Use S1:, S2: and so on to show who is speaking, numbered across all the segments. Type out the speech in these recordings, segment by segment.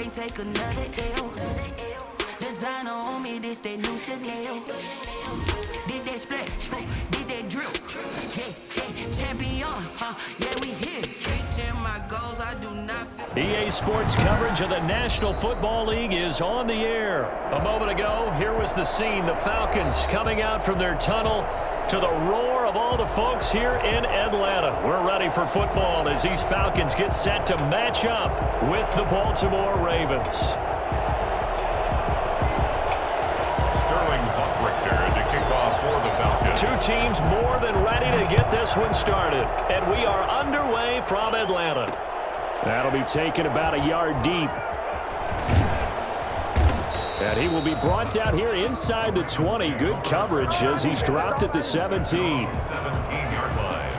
S1: can't take another L. Designer on me, this that new Chanel. Did that splash, did that drill. Yeah, champion, yeah, we here. Reaching my goals, I do not feel.
S2: EA Sports coverage of the National Football League is on the air. A moment ago, here was the scene. The Falcons coming out from their tunnel to the roar of all the folks here in Atlanta. We're ready for football as these Falcons get set to match up with the Baltimore Ravens. Two teams more than ready to get this one started. And we are underway from Atlanta. That'll be taken about a yard deep. And he will be brought down here inside the 20. Good coverage as he's dropped at the 17.
S3: 17-yard line.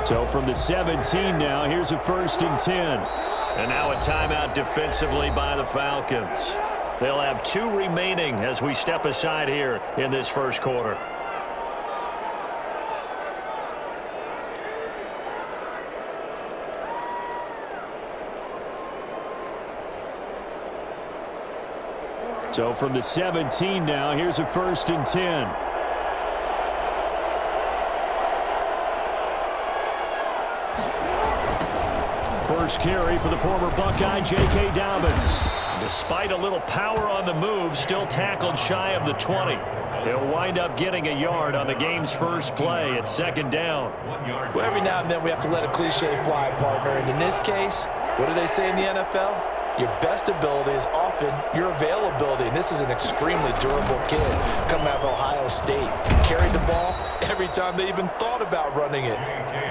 S2: So from the 17 now, here's a 1st and 10. And now a timeout defensively by the Falcons. They'll have 2 remaining as we step aside here in this first quarter. So from the 17 now, here's a 1st and 10. First carry for the former Buckeye, J.K. Dobbins. Despite a little power on the move, still tackled shy of the 20. He'll wind up getting a yard on the game's first play at 2nd down.
S4: Well, every now and then we have to let a cliche fly, partner. And in this case, what do they say in the NFL? Your best ability is often your availability. And this is an extremely durable kid coming out of Ohio State. Carried the ball every time they even thought about running it.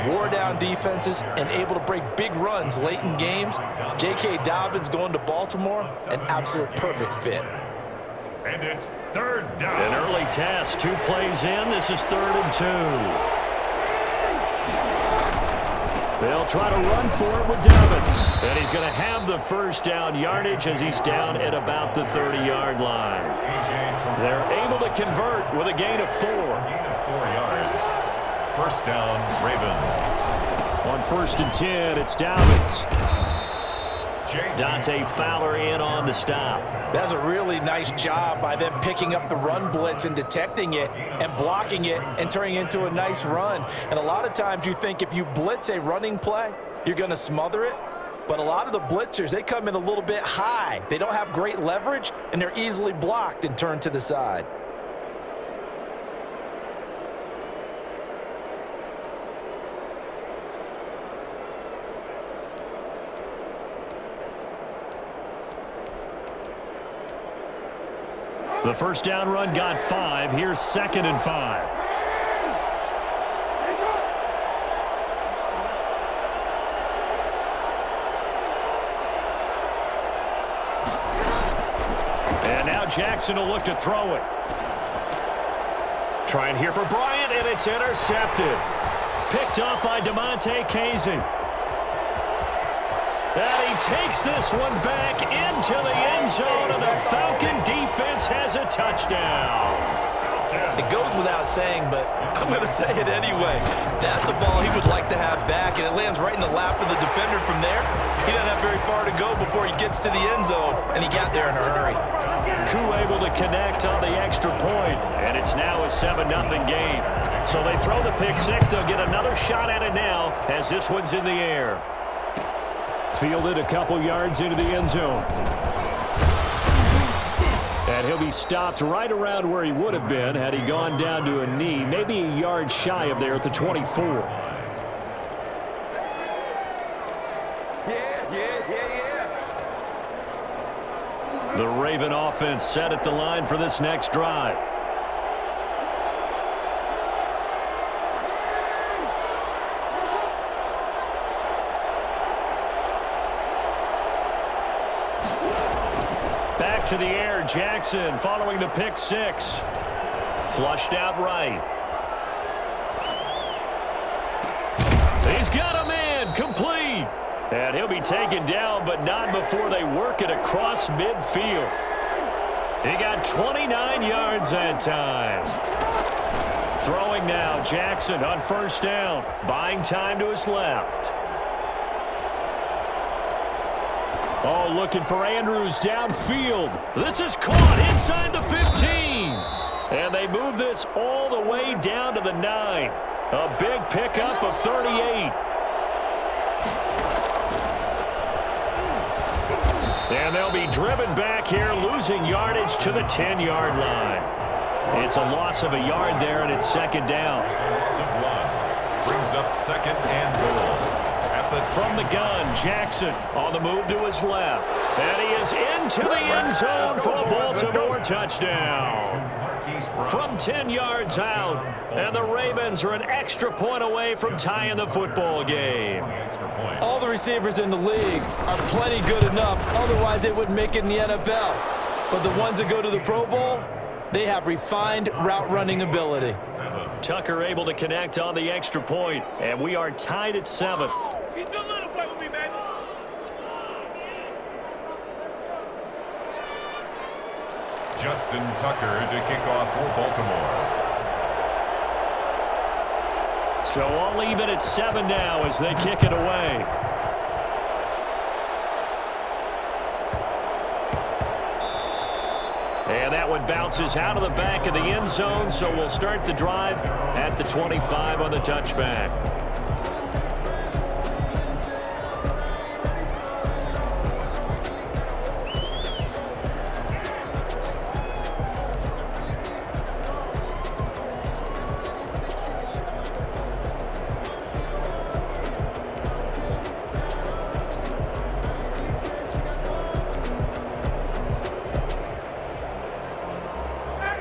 S4: Wore down defenses and able to break big runs late in games. J.K. Dobbins going to Baltimore, an absolute perfect fit.
S3: And it's 3rd down.
S2: An early test, 2 plays in. This is 3rd and 2. They'll try to run for it with Dobbins. And he's going to have the first down yardage as he's down at about the 30-yard line. They're able to convert with a gain of 4.
S3: Gain of 4 yards. 1st down, Ravens.
S2: On 1st and 10, it's Dobbins. Dante Fowler in on the stop.
S4: That's a really nice job by them picking up the run blitz and detecting it and blocking it and turning it into a nice run. And a lot of times you think if you blitz a running play, you're going to smother it. But a lot of the blitzers, they come in a little bit high. They don't have great leverage, and they're easily blocked and turned to the side.
S2: The first down run got 5. Here's 2nd and 5. And now Jackson will look to throw it. Trying here for Bryant, and it's intercepted. Picked up by DeMonte Casey. And he takes this one back into the end zone, and the Falcon defense has a touchdown.
S4: It goes without saying, but I'm going to say it anyway. That's a ball he would like to have back, and it lands right in the lap of the defender from there. He doesn't have very far to go before he gets to the end zone, and he got there in a hurry.
S2: Koo able to connect on the extra point, and it's now a 7-0 game. So they throw the pick 6. They'll get another shot at it now as this one's in the air. Fielded a couple yards into the end zone. And he'll be stopped right around where he would have been had he gone down to a knee, maybe a yard shy of there at the 24. The Raven offense set at the line for this next drive. Back to the air, Jackson following the pick 6. Flushed out right. He's got a man, complete. And he'll be taken down, but not before they work it across midfield. He got 29 yards that time. Throwing now, Jackson on first down. Buying time to his left. Oh, looking for Andrews downfield. This is caught inside the 15. And they move this all the way down to the 9. A big pickup of 38. And they'll be driven back here, losing yardage to the 10-yard line. It's a loss of a yard there, and it's second down.
S3: Loss of 1. Brings up second and goal.
S2: From the gun, Jackson on the move to his left. And he is into the end zone for a Baltimore touchdown. From 10 yards out, and the Ravens are an extra point away from tying the football game.
S4: All the receivers in the league are plenty good enough, otherwise they wouldn't make it in the NFL. But the ones that go to the Pro Bowl, they have refined route running ability.
S2: Tucker able to connect on the extra point, and we are tied at 7.
S5: He's a little play with me, man.
S3: Justin Tucker to kick off for Baltimore.
S2: So I'll leave it at 7 now as they kick it away. And that one bounces out of the back of the end zone, so we'll start the drive at the 25 on the touchback.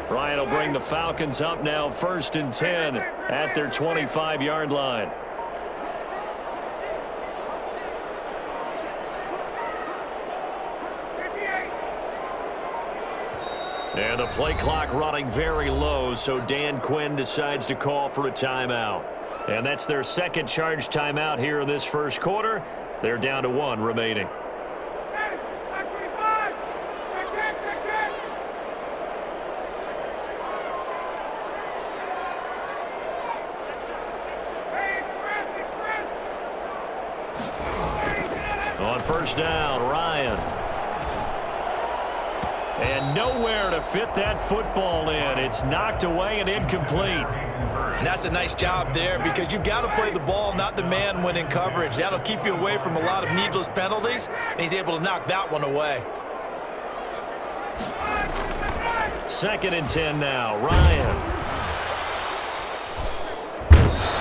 S2: Ryan will bring the Falcons up now, 1st and 10 at their 25-yard line. And the play clock running very low, so Dan Quinn decides to call for a timeout. And that's their second charge timeout here in this first quarter. They're down to 1 remaining. On first down, Ryan. And nowhere to fit that football in. It's knocked away and incomplete.
S4: And that's a nice job there because you've got to play the ball, not the man when in coverage. That'll keep you away from a lot of needless penalties, and he's able to knock that one away.
S2: 2nd and 10 now, Ryan.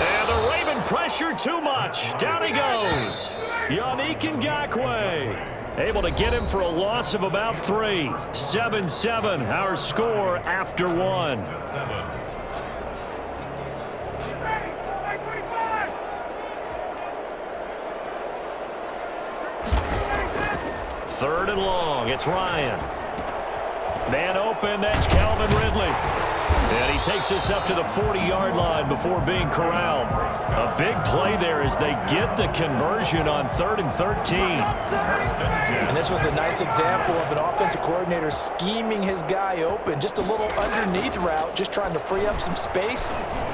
S2: And the Raven pressure too much. Down he goes. Yannick Ngakoue able to get him for a loss of about 3. 7-7, our score after 1. 3rd and long, it's Ryan. Man open, that's Calvin Ridley. And he takes us up to the 40-yard line before being corralled. A big play there as they get the conversion on 3rd and 13.
S4: And this was a nice example of an offensive coordinator scheming his guy open. Just a little underneath route, just trying to free up some space,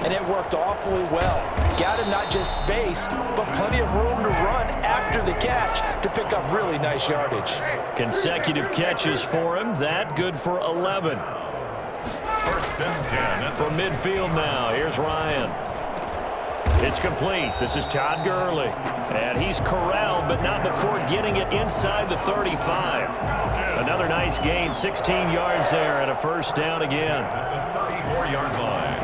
S4: and it worked awfully well. Got him not just space, but plenty of room to run after the catch to pick up really nice yardage.
S2: Consecutive catches for him. That good for 11.
S3: 1st and 10.
S2: From midfield now, here's Ryan. It's complete. This is Todd Gurley. And he's corralled, but not before getting it inside the 35. Another nice gain, 16 yards there, and a 1st down again.
S3: At the 34-yard line.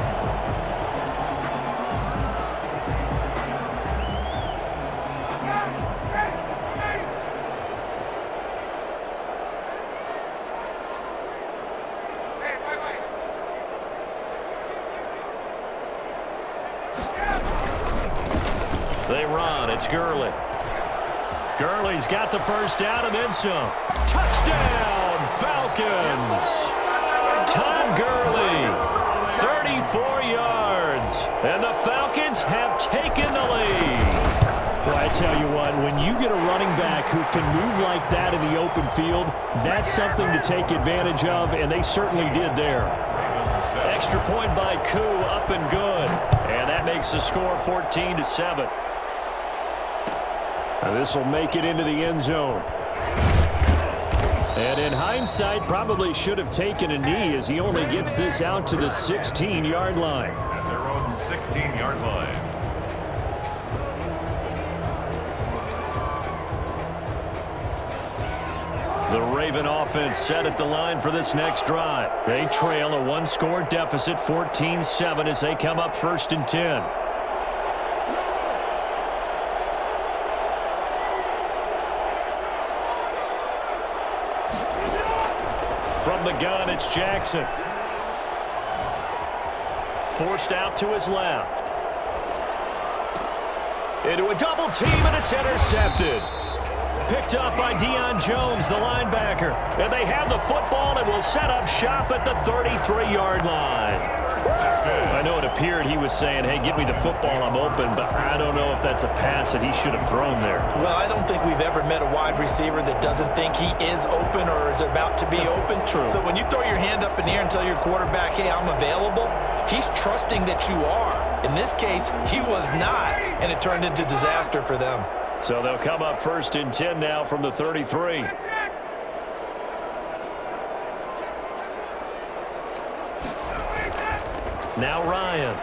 S2: They run. It's Gurley. Gurley's got the 1st down and then some. Touchdown, Falcons. Todd Gurley And the Falcons have taken the lead.
S6: Well, I tell you what, when you get a running back who can move like that in the open field, that's something to take advantage of, and they certainly did there.
S2: Extra point by Koo, up and good. And that makes the score 14-7.
S6: Now this will make it into the end zone. And in hindsight, probably should have taken a knee as he only gets this out to the 16-yard line.
S3: At their own 16-yard line.
S2: The Raven offense set at the line for this next drive. They trail a one-score deficit, 14-7, as they come up 1st and 10. From the gun, it's Jackson. Forced out to his left. Into a double team, and it's intercepted. Picked up by Deion Jones, the linebacker. And they have the football and will set up shop at the 33-yard line. I know it appeared he was saying, hey, give me the football, I'm open, but I don't know if that's a pass that he should have thrown there.
S4: Well, I don't think we've ever met a wide receiver that doesn't think he is open or is about to be open.
S2: True.
S4: So when you throw your hand up in the air and tell your quarterback, hey, I'm available, he's trusting that you are. In this case, he was not, and it turned into disaster for them.
S2: So they'll come up 1st and 10 now from the 33. Now Ryan.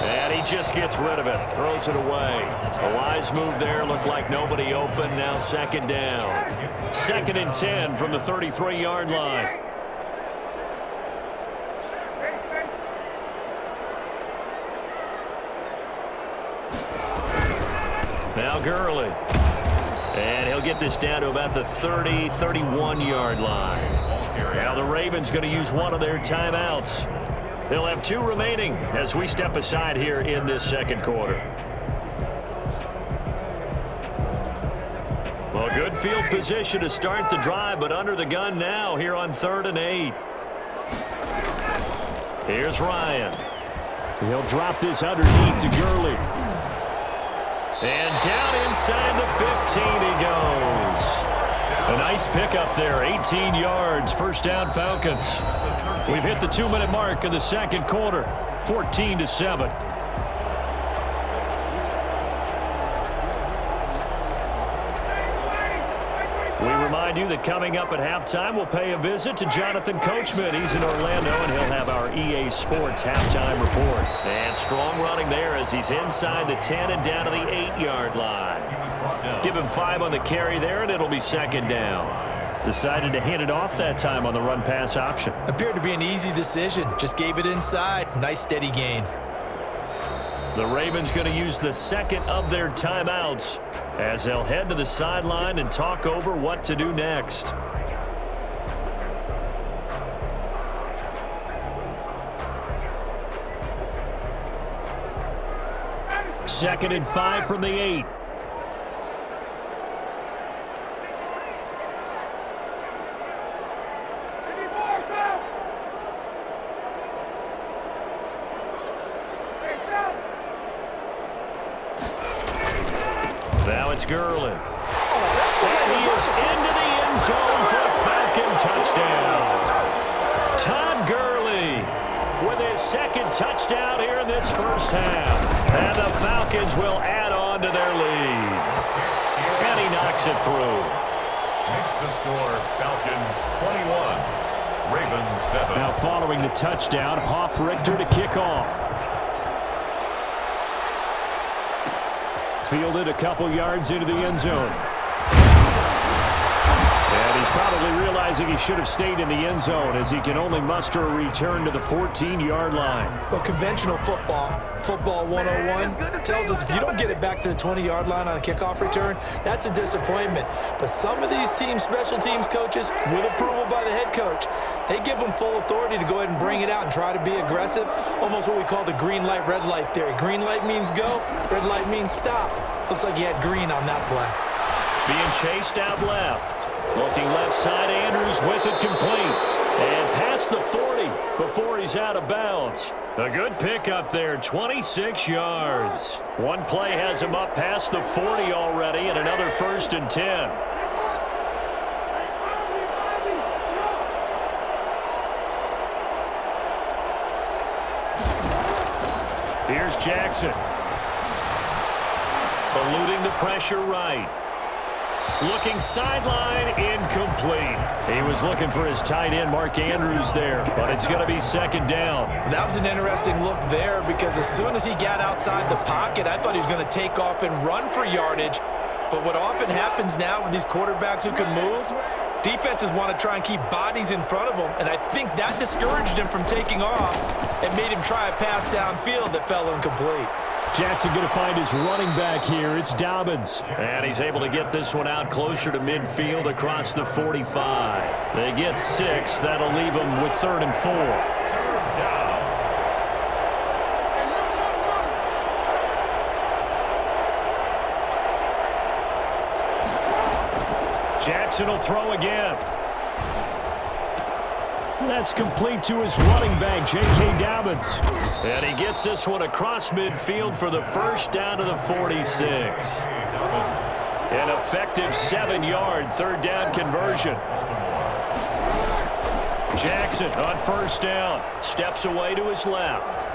S2: And he just gets rid of it. Throws it away. A wise move there. Looked like nobody open. Now 2nd down. 2nd and 10 from the 33-yard line. Now Gurley. And he'll get this down to about the 30, 31-yard line. Now the Ravens going to use one of their timeouts. They'll have 2 remaining as we step aside here in this 2nd quarter. Well, good field position to start the drive, but under the gun now here on 3rd and 8. Here's Ryan.
S6: He'll drop this underneath to Gurley.
S2: And down inside the 15 he goes. A nice pickup there, 18 yards, 1st down Falcons. We've hit the 2-minute mark of the 2nd quarter, 14-7. We remind you that coming up at halftime, we'll pay a visit to Jonathan Coachman. He's in Orlando, and he'll have our EA Sports halftime report. And strong running there as he's inside the 10 and down to the 8-yard line. Give him 5 on the carry there, and it'll be 2nd down. Decided to hand it off that time on the run-pass option.
S4: Appeared to be an easy decision. Just gave it inside. Nice steady gain.
S2: The Ravens going to use the 2nd of their timeouts as they'll head to the sideline and talk over what to do next.
S6: Second and 5 from the 8.
S2: Now it's Gurley. And he is into the end zone for a Falcon touchdown. Todd Gurley with his 2nd touchdown here in this 1st half. And the Falcons will add on to their lead. And he knocks it through.
S3: Makes the score Falcons 21, Ravens 7.
S6: Now following the touchdown, Hoff-Richter to kick off. Fielded a couple yards into the end zone. And he's probably realizing he should have stayed in the end zone as he can only muster a return to the 14-yard line.
S4: Well, conventional football 101, tells us if you don't get it back to the 20-yard line on a kickoff return, that's a disappointment. But some of these team special teams coaches, with approval by the head coach, they give them full authority to go ahead and bring it out and try to be aggressive, almost what we call the green light, red light theory. Green light means go, red light means stop. Looks like he had green on that play.
S2: Being chased out left. Looking left side, Andrews with it complete. And past past the 40 before he's out of bounds. A good pickup there, 26 yards. One play has him up past the 40 already, and another 1st and 10. Here's Jackson. Eluding the pressure right. Looking sideline, incomplete. He was looking for his tight end, Mark Andrews, there, but it's going to be 2nd down.
S4: That was an interesting look there because as soon as he got outside the pocket, I thought he was going to take off and run for yardage. But what often happens now with these quarterbacks who can move, defenses want to try and keep bodies in front of them, and I think that discouraged him from taking off and made him try a pass downfield that fell incomplete.
S6: Jackson going to find his running back here. It's Dobbins.
S2: And he's able to get this one out closer to midfield across the 45. They get 6. That'll leave them with 3rd and 4. Jackson will throw again.
S6: That's complete to his running back, J.K. Dobbins.
S2: And he gets this one across midfield for the 1st down to the 46. An effective 7-yard 3rd down conversion. Jackson on 1st down. Steps away to his left.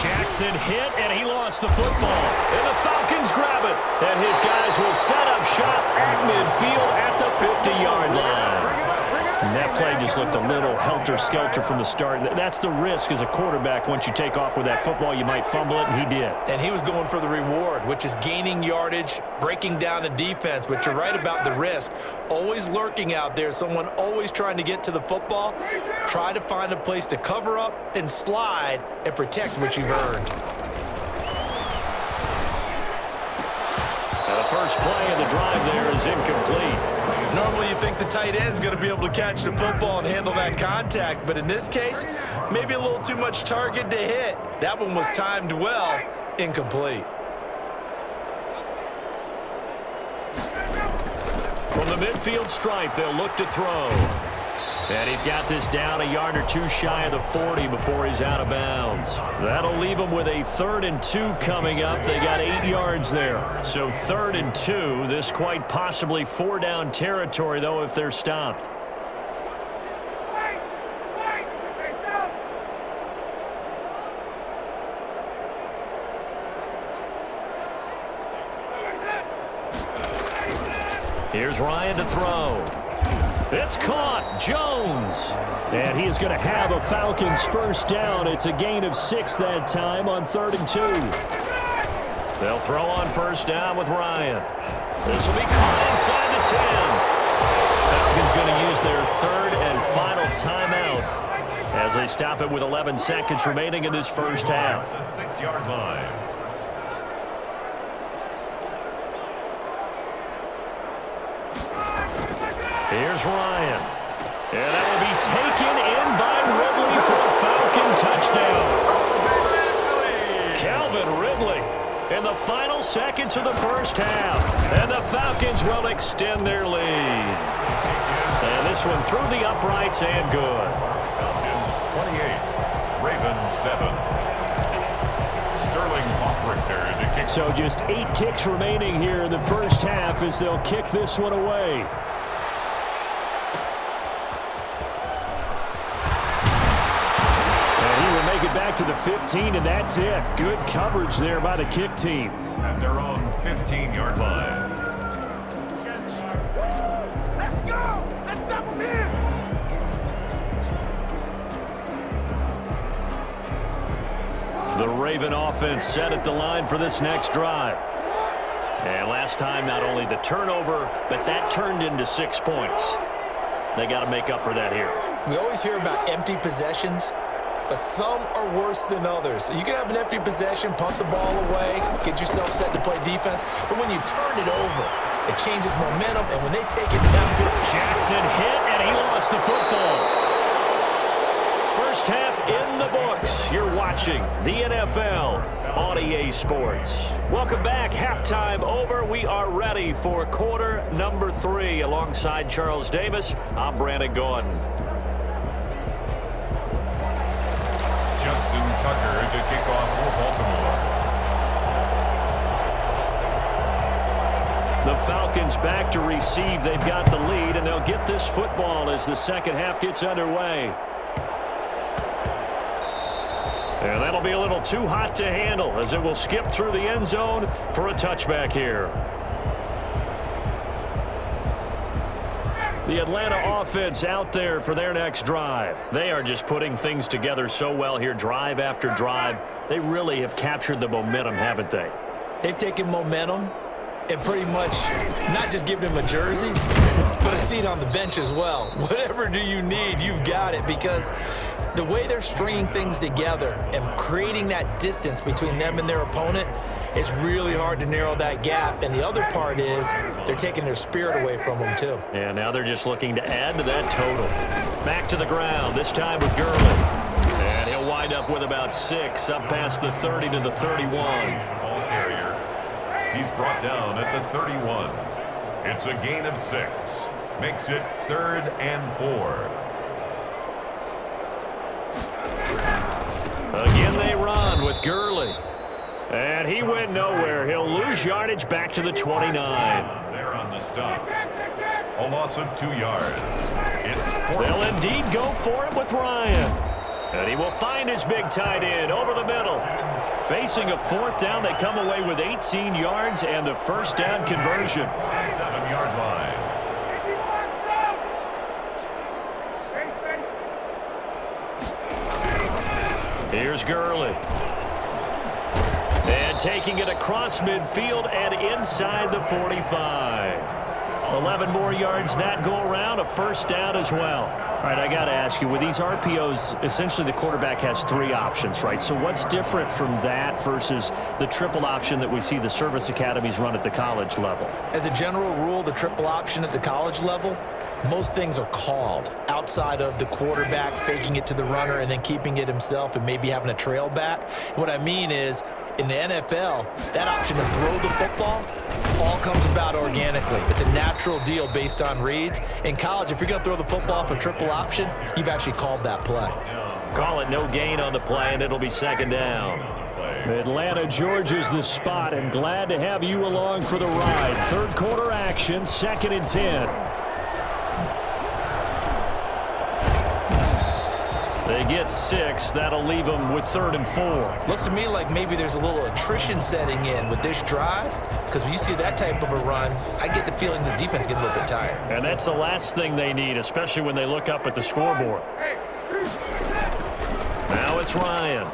S2: Jackson hit, and he lost the football. And the Falcons grab it. And his guys will set up shop at midfield at the 50-yard line.
S6: And that play just looked a little helter-skelter from the start. That's the risk as a quarterback. Once you take off with that football, you might fumble it, and he did.
S4: And he was going for the reward, which is gaining yardage, breaking down the defense. But you're right about the risk. Always lurking out there, someone always trying to get to the football. Try to find a place to cover up and slide and protect what you've earned.
S2: The first play of the drive there is incomplete.
S4: Normally you think the tight end's going to be able to catch the football and handle that contact, but in this case, maybe a little too much target to hit. That one was timed well, incomplete.
S2: From the midfield stripe, they'll look to throw. And he's got this down a yard or two shy of the 40 before he's out of bounds. That'll leave him with a 3rd and 2 coming up. They got 8 yards there. So 3rd and 2. This quite possibly 4-down territory, though, if they're stopped. Here's Ryan to throw. It's caught. Jones.
S6: And he is going to have a Falcons 1st down. It's a gain of 6 that time on 3rd and 2.
S2: They'll throw on 1st down with Ryan. This will be caught inside the 10. Falcons going to use their 3rd and final timeout as they stop it with 11 seconds remaining in this first half.
S3: The 6-yard line.
S2: Here's Ryan. And that will be taken in by Ridley for a Falcon touchdown. Calvin Ridley in the final seconds of the first half. And the Falcons will extend their lead. And this one through the uprights and good.
S3: Falcons 28, Ravens 7. Sterling Hoffrichter to kick.
S6: So just 8 ticks remaining here in the first half as they'll kick this one away. Back to the 15, and that's it. Good coverage there by the kick team.
S3: At their own 15-yard line.
S5: Let's go! Let's stop him here!
S2: The Raven offense set at the line for this next drive. And last time, not only the turnover, but that turned into 6 points. They got to make up for that here.
S4: We always hear about empty possessions, but some are worse than others. You can have an empty possession, punt the ball away, get yourself set to play defense, but when you turn it over, it changes momentum, and when they take it downfield.
S2: Jackson hit, and he lost the football. First half in the books. You're watching the NFL on EA Sports. Welcome back. Halftime over. We are ready for quarter number 3. Alongside Charles Davis, I'm Brandon Gordon.
S3: Justin Tucker to kick off for Baltimore.
S2: The Falcons back to receive. They've got the lead, and they'll get this football as the second half gets underway. And that'll be a little too hot to handle as it will skip through the end zone for a touchback here. The Atlanta offense out there for their next drive. They are just putting things together so well here, drive after drive. They really have captured the momentum, haven't they?
S4: They've taken momentum and pretty much not just given him a jersey, but a seat on the bench as well. Whatever do you need, you've got it, because the way they're stringing things together and creating that distance between them and their opponent, it's really hard to narrow that gap. And the other part is they're taking their spirit away from them, too.
S2: And now they're just looking to add to that total. Back to the ground, this time with Gurley. And he'll wind up with about 6, up past the 30 to the 31.
S3: Ball carrier. He's brought down at the 31. It's a gain of 6. Makes it 3rd and 4.
S2: Again they run with Gurley. And he went nowhere. He'll lose yardage back to the 29.
S3: There on the stop. A loss of 2 yards. It's 4.
S2: They'll indeed go for it with Ryan. And he will find his big tight end over the middle. Facing a 4th down, they come away with 18 yards and the first down conversion.
S3: 7-yard line.
S2: Here's Gurley. And taking it across midfield and inside the 45. 11 more yards that go around, a first down as well. All right, I got to ask you, with these RPOs, essentially the quarterback has 3 options, right? So what's different from that versus the triple option that we see the service academies run at the college level?
S4: As a general rule, the triple option at the college level, most things are called outside of the quarterback faking it to the runner and then keeping it himself and maybe having a trail back. What I mean is, in the NFL, that option to throw the football all comes about organically. It's a natural deal based on reads. In college, if you're going to throw the football for triple option, you've actually called that play.
S2: Call it no gain on the play, and it'll be second down.
S6: Atlanta, Georgia's the spot, and glad to have you along for the ride. Third quarter action, 2nd and 10.
S2: They get 6. That'll leave them with 3rd and 4.
S4: Looks to me like maybe there's a little attrition setting in with this drive, because when you see that type of a run, I get the feeling the defense getting a little bit tired.
S2: And that's the last thing they need, especially when they look up at the scoreboard. Now it's Ryan.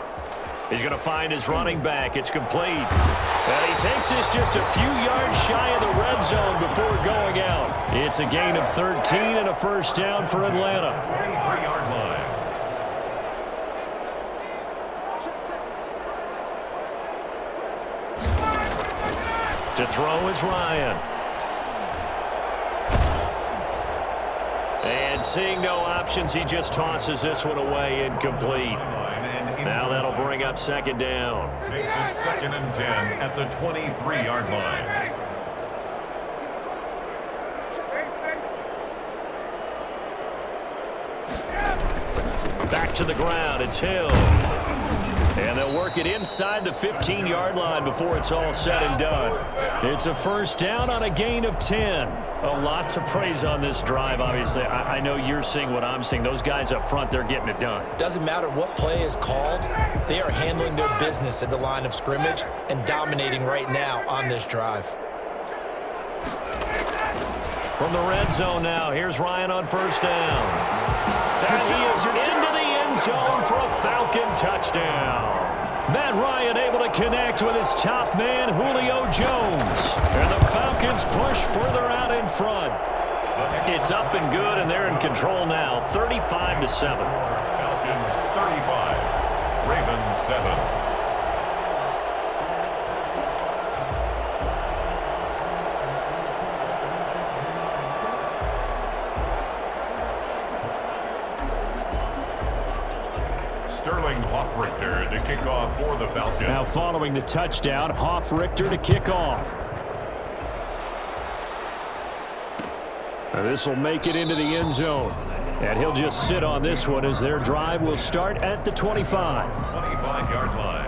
S2: He's going to find his running back. It's complete. And he takes this just a few yards shy of the red zone before going out. It's a gain of 13 and a first down for Atlanta.
S3: 23-yard line.
S2: To throw is Ryan. And seeing no options, he just tosses this one away, incomplete. Now that'll bring up second down.
S3: Makes it 2nd and 10 at the 23-yard line.
S2: Back to the ground, it's Hill. And they'll work it inside the 15-yard line before it's all said and done. It's a first down on a gain of 10. A lot to praise on this drive, obviously. I know you're seeing what I'm seeing. Those guys up front, they're getting it done.
S4: Doesn't matter what play is called, they are handling their business at the line of scrimmage and dominating right now on this drive.
S2: From the red zone now, here's Ryan on first down. And he is into the end zone for a Falcon touchdown. Matt Ryan able to connect with his top man, Julio Jones. And the Falcons push further out in front. It's up and good, and they're in control now, 35-7.
S3: Falcons 35, Ravens 7. Sterling Hoffrichter to kick off for the Falcons.
S6: Now following the touchdown, Hoffrichter to kick off. This will make it into the end zone. And he'll just sit on this one as their drive will start at the 25.
S3: 25-yard line.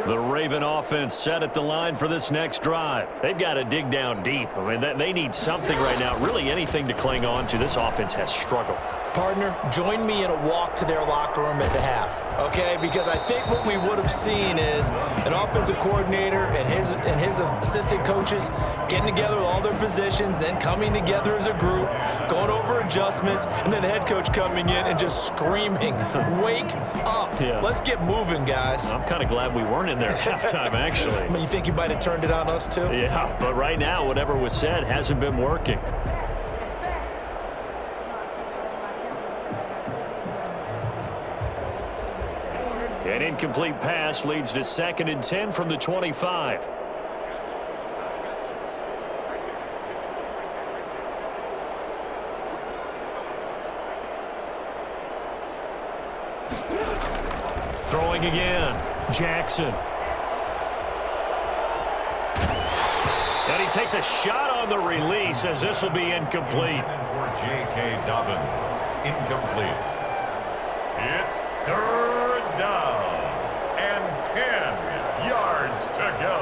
S2: The Raven offense set at the line for this next drive. They've got to dig down deep. I mean, they need something right now, really anything to cling on to. This offense has struggled.
S4: Partner, join me in a walk to their locker room at the half, okay? Because I think what we would have seen is an offensive coordinator and his assistant coaches getting together with all their positions, then coming together as a group, going over adjustments, and then the head coach coming in and just screaming, "Wake up.
S2: Yeah.
S4: Let's get moving, guys."
S2: I'm kind of glad we weren't in there at halftime, actually.
S4: I mean, you think you might have turned it on us, too?
S2: Yeah, but right now, whatever was said hasn't been working. An incomplete pass leads to 2nd and 10 from the 25. Throwing again, Jackson. And he takes a shot on the release as this will be incomplete.
S3: For J.K. Dobbins, incomplete. It's 3rd down and 10 yards to go.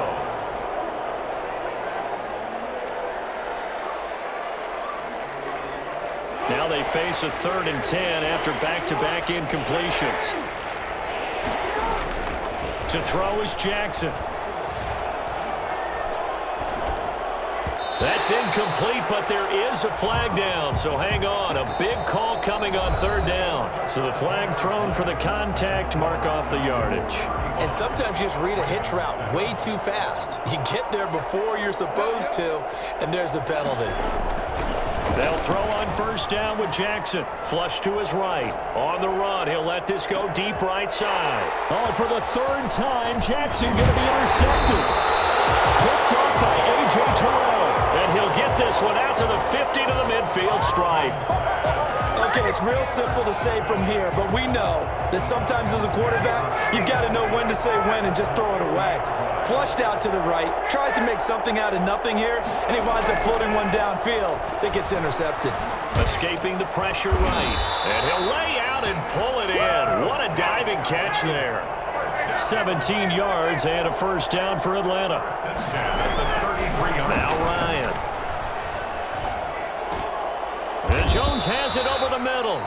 S2: Now they face a 3rd and 10 after back-to-back incompletions. To throw is Jackson. That's incomplete, but there is a flag down, so hang on. A big call coming on 3rd down. So the flag thrown for the contact, mark off the yardage.
S4: And sometimes you just read a hitch route way too fast. You get there before you're supposed to, and there's the penalty.
S2: They'll throw on 1st down with Jackson. Flush to his right. On the run, he'll let this go deep right side.
S6: Oh, for the 3rd time, Jackson going to be intercepted. Picked up by A.J. Terrell.
S2: And he'll get this one out to the 50 to the midfield stripe.
S4: Okay, it's real simple to say from here, but we know that sometimes as a quarterback, you've got to know when to say when and just throw it away. Flushed out to the right, tries to make something out of nothing here, and he winds up floating one downfield that gets intercepted.
S2: Escaping the pressure right. And he'll lay out and pull it in. What a diving catch there. 17 yards and a 1st down for Atlanta. Now Ryan. And Jones has it over the middle.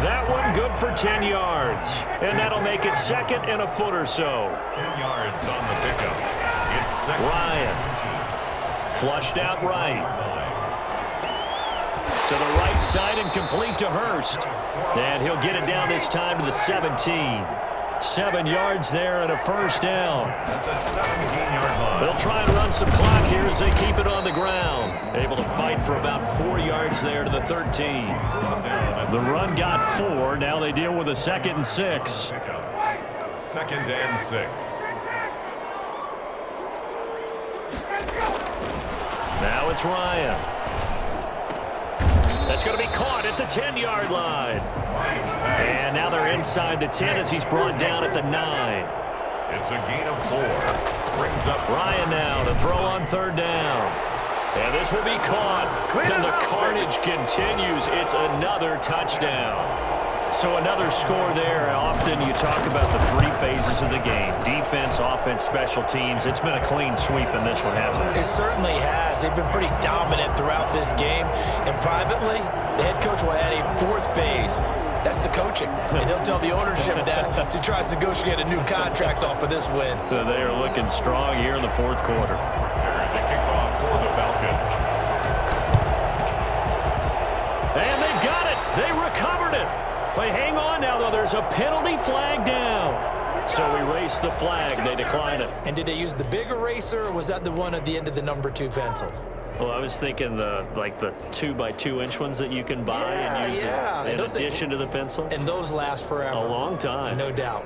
S2: That one good for 10 yards. And that'll make it 2nd and a foot or so.
S3: 10 yards on the pickup. It's 2nd.
S2: Ryan. Flushed out right. To the right side and complete to Hurst. And he'll get it down this time to the 17. 7 yards there and a 1st down.
S3: At the 17-yard line.
S2: They'll try and run some clock here as they keep it on the ground. Able to fight for about 4 yards there to the 13. The run got 4. Now they deal with a 2nd and 6.
S3: 2nd and 6.
S2: Now it's Ryan. That's going to be caught at the 10-yard line. And now they're inside the 10 as he's brought down at the 9.
S3: It's a gain of 4. Brings up
S2: Ryan now to throw on 3rd down. And this will be caught. And the carnage continues. It's another touchdown. So another score there. Often you talk about the 3 phases of the game. Defense, offense, special teams. It's been a clean sweep in this one, hasn't it?
S4: It certainly has. They've been pretty dominant throughout this game. And privately, the head coach will add a 4th phase. That's the coaching. And he'll tell the ownership that as he tries to negotiate a new contract off of this win.
S2: So they are looking strong here in the 4th quarter.
S3: the kickoff for the Falcons.
S2: And they've got it. They recovered it. But hang on now, though. There's a penalty flag down. So erase the flag. They decline it.
S4: And did they use the big eraser, or was that the one at the end of the number 2 pencil?
S2: Well, I was thinking the 2-by-2-inch ones that you can buy and use in addition to the pencil.
S4: And those last forever.
S2: A long time.
S4: No doubt.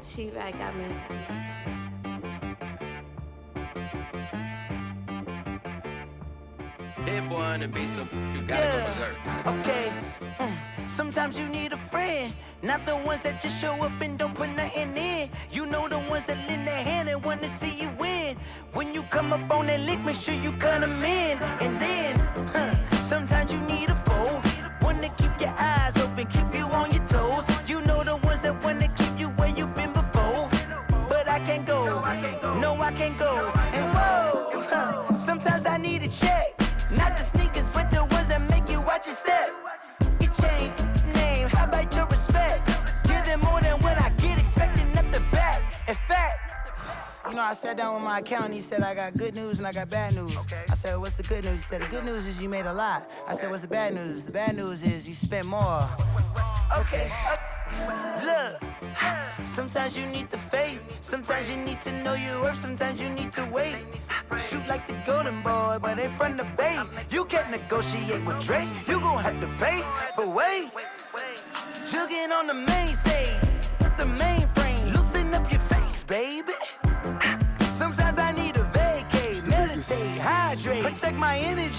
S7: She-Rag got me.
S8: Hit one and be so you gotta go berserk.
S1: Okay. Sometimes you need a friend, not the ones that just show up and don't put nothing in. You know the ones that lend their hand and wanna see you win. When you come up on that lick, make sure you cut them in. And then, sometimes you need a foe, one to keep your eyes open, keep you on your toes. You know the ones that wanna keep you where you've been before. But I can't go, no I can't go. And whoa, sometimes I need a check. Not the sneakers, but the ones that make you watch your step. You changed name, how about your respect? Give them more than what I get, expecting up the back. In fact, you know, I sat down with my accountant, he said, I got good news and I got bad news. I said, what's the good news? He said, the good news is you made a lot. I said, what's the bad news? The bad news is you spent more. Okay. Look, sometimes you need the faith, sometimes you need to know your worth, sometimes you need to wait. Shoot like the golden boy, but in front of Bay. You can't negotiate with Drake, you gon' have to pay. But wait, jugging on the main stage, with the mainframe, loosen up your face, baby. Sometimes I need a vacate, meditate, hydrate, protect my energy.